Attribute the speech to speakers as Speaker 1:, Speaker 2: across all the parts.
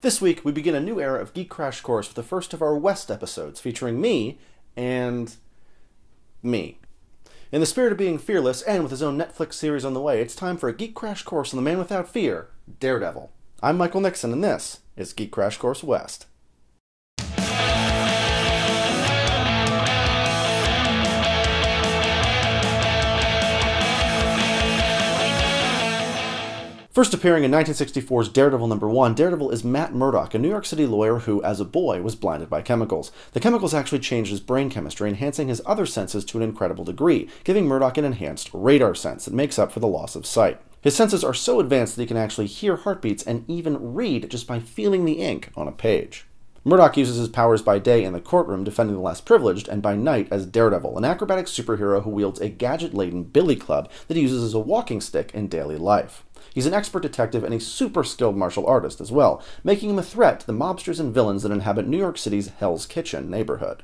Speaker 1: This week, we begin a new era of Geek Crash Course with the first of our West episodes, featuring me and me. In the spirit of being fearless, and with his own Netflix series on the way, it's time for a Geek Crash Course on the man without fear, Daredevil. I'm Michael Nixon, and this is Geek Crash Course West. First appearing in 1964's Daredevil #1, Daredevil is Matt Murdock, a New York City lawyer who, as a boy, was blinded by chemicals. The chemicals actually changed his brain chemistry, enhancing his other senses to an incredible degree, giving Murdock an enhanced radar sense that makes up for the loss of sight. His senses are so advanced that he can actually hear heartbeats and even read just by feeling the ink on a page. Murdock uses his powers by day in the courtroom defending the less privileged, and by night as Daredevil, an acrobatic superhero who wields a gadget-laden billy club that he uses as a walking stick in daily life. He's an expert detective and a super skilled martial artist as well, making him a threat to the mobsters and villains that inhabit New York City's Hell's Kitchen neighborhood.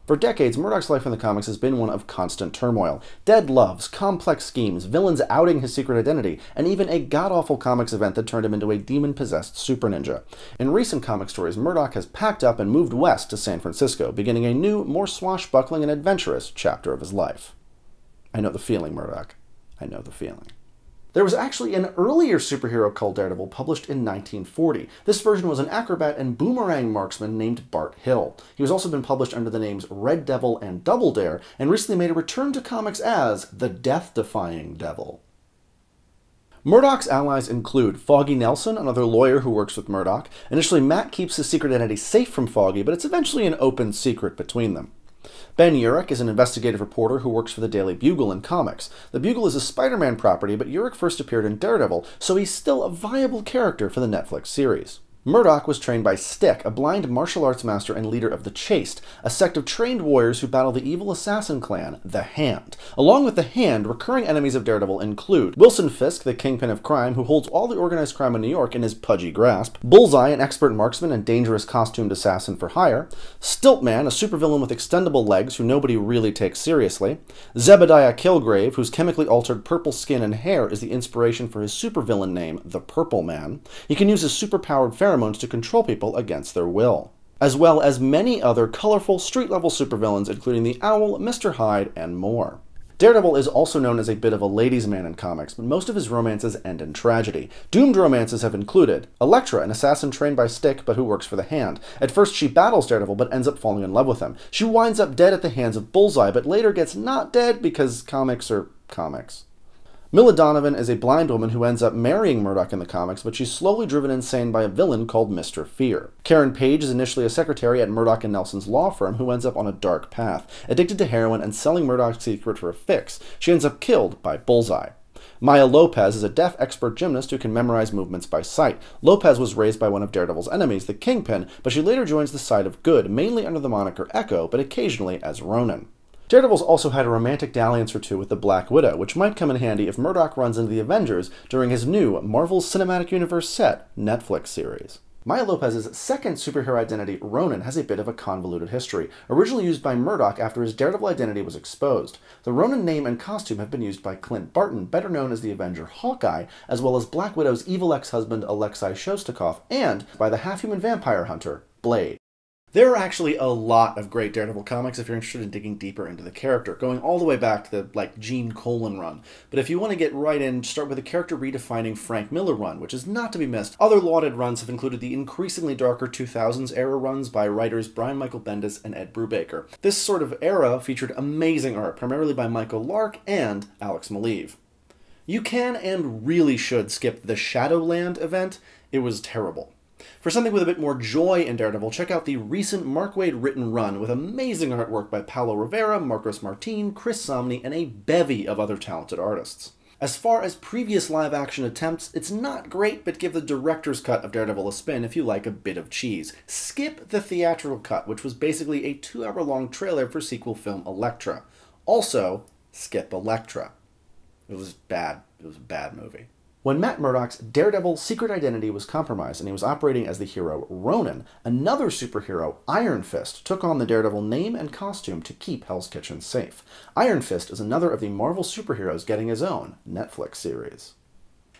Speaker 1: For decades, Murdock's life in the comics has been one of constant turmoil. Dead loves, complex schemes, villains outing his secret identity, and even a god-awful comics event that turned him into a demon-possessed super ninja. In recent comic stories, Murdock has packed up and moved west to San Francisco, beginning a new, more swashbuckling and adventurous chapter of his life. I know the feeling, Murdock. I know the feeling. There was actually an earlier superhero called Daredevil published in 1940. This version was an acrobat and boomerang marksman named Bart Hill. He has also been published under the names Red Devil and Double Dare, and recently made a return to comics as the Death-Defying Devil. Murdock's allies include Foggy Nelson, another lawyer who works with Murdock. Initially, Matt keeps his secret identity safe from Foggy, but it's eventually an open secret between them. Ben Urich is an investigative reporter who works for the Daily Bugle in comics. The Bugle is a Spider-Man property, but Urich first appeared in Daredevil, so he's still a viable character for the Netflix series. Murdock was trained by Stick, a blind martial arts master and leader of the Chaste, a sect of trained warriors who battle the evil assassin clan, the Hand. Along with the Hand, recurring enemies of Daredevil include Wilson Fisk, the Kingpin of crime, who holds all the organized crime in New York in his pudgy grasp, Bullseye, an expert marksman and dangerous costumed assassin for hire, Stilt-Man, a supervillain with extendable legs who nobody really takes seriously, Zebediah Killgrave, whose chemically altered purple skin and hair is the inspiration for his supervillain name, the Purple Man. He can use his superpowered pheromones to control people against their will, as well as many other colorful street-level supervillains, including the Owl, Mr. Hyde, and more. Daredevil is also known as a bit of a ladies' man in comics, but most of his romances end in tragedy. Doomed romances have included Elektra, an assassin trained by Stick but who works for the Hand. At first she battles Daredevil but ends up falling in love with him. She winds up dead at the hands of Bullseye, but later gets not dead because comics are comics. Milla Donovan is a blind woman who ends up marrying Murdock in the comics, but she's slowly driven insane by a villain called Mr. Fear. Karen Page is initially a secretary at Murdock and Nelson's law firm who ends up on a dark path. Addicted to heroin and selling Murdock's secret for a fix, she ends up killed by Bullseye. Lopez is a deaf expert gymnast who can memorize movements by sight. Lopez was raised by one of Daredevil's enemies, the Kingpin, but she later joins the side of good, mainly under the moniker Echo, but occasionally as Ronin. Daredevil's also had a romantic dalliance or two with the Black Widow, which might come in handy if Murdock runs into the Avengers during his new Marvel Cinematic Universe set Netflix series. Milla Lopez's second superhero identity, Ronin, has a bit of a convoluted history, originally used by Murdock after his Daredevil identity was exposed. The Ronin name and costume have been used by Clint Barton, better known as the Avenger Hawkeye, as well as Black Widow's evil ex-husband Alexei Shostakov, and by the half-human vampire hunter, Blade. There are actually a lot of great Daredevil comics if you're interested in digging deeper into the character, going all the way back to the, Gene Colan run. But if you want to get right in, start with the character redefining Frank Miller run, which is not to be missed. Other lauded runs have included the increasingly darker 2000s era runs by writers Brian Michael Bendis and Ed Brubaker. This sort of era featured amazing art, primarily by Michael Lark and Alex Maleev. You can and really should skip the Shadowland event. It was terrible. For something with a bit more joy in Daredevil, check out the recent Mark Waid written run with amazing artwork by Paulo Rivera, Marcos Martin, Chris Somney, and a bevy of other talented artists. As far as previous live-action attempts, it's not great, but give the director's cut of Daredevil a spin if you like a bit of cheese. Skip the theatrical cut, which was basically a 2-hour-long trailer for sequel film Elektra. Also, skip Elektra. It was bad. It was a bad movie. When Matt Murdock's Daredevil secret identity was compromised and he was operating as the hero Ronin, another superhero, Iron Fist, took on the Daredevil name and costume to keep Hell's Kitchen safe. Iron Fist is another of the Marvel superheroes getting his own Netflix series.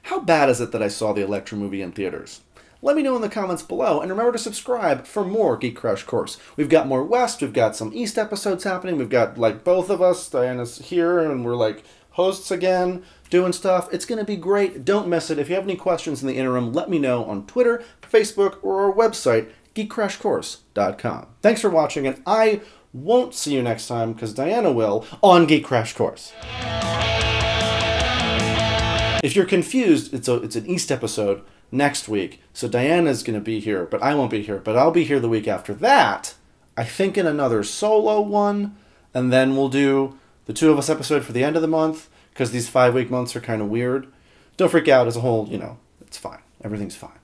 Speaker 1: How bad is it that I saw the Elektra movie in theaters? Let me know in the comments below, and remember to subscribe for more Geek Crash Course. We've got more West, we've got some East episodes happening, we've got, like, both of us, Diana's here, and we're, like, hosts again, doing stuff. It's going to be great. Don't miss it. If you have any questions in the interim, let me know on Twitter, Facebook, or our website, geekcrashcourse.com. Thanks for watching, and I won't see you next time, because Diana will, on Geek Crash Course. If you're confused, it's an East episode next week, so Diana's going to be here, but I won't be here, but I'll be here the week after that, I think in another solo one, and then we'll do the two of us episode for the end of the month, because these 5-week months are kind of weird. Don't freak out as a whole, you know, it's fine. Everything's fine.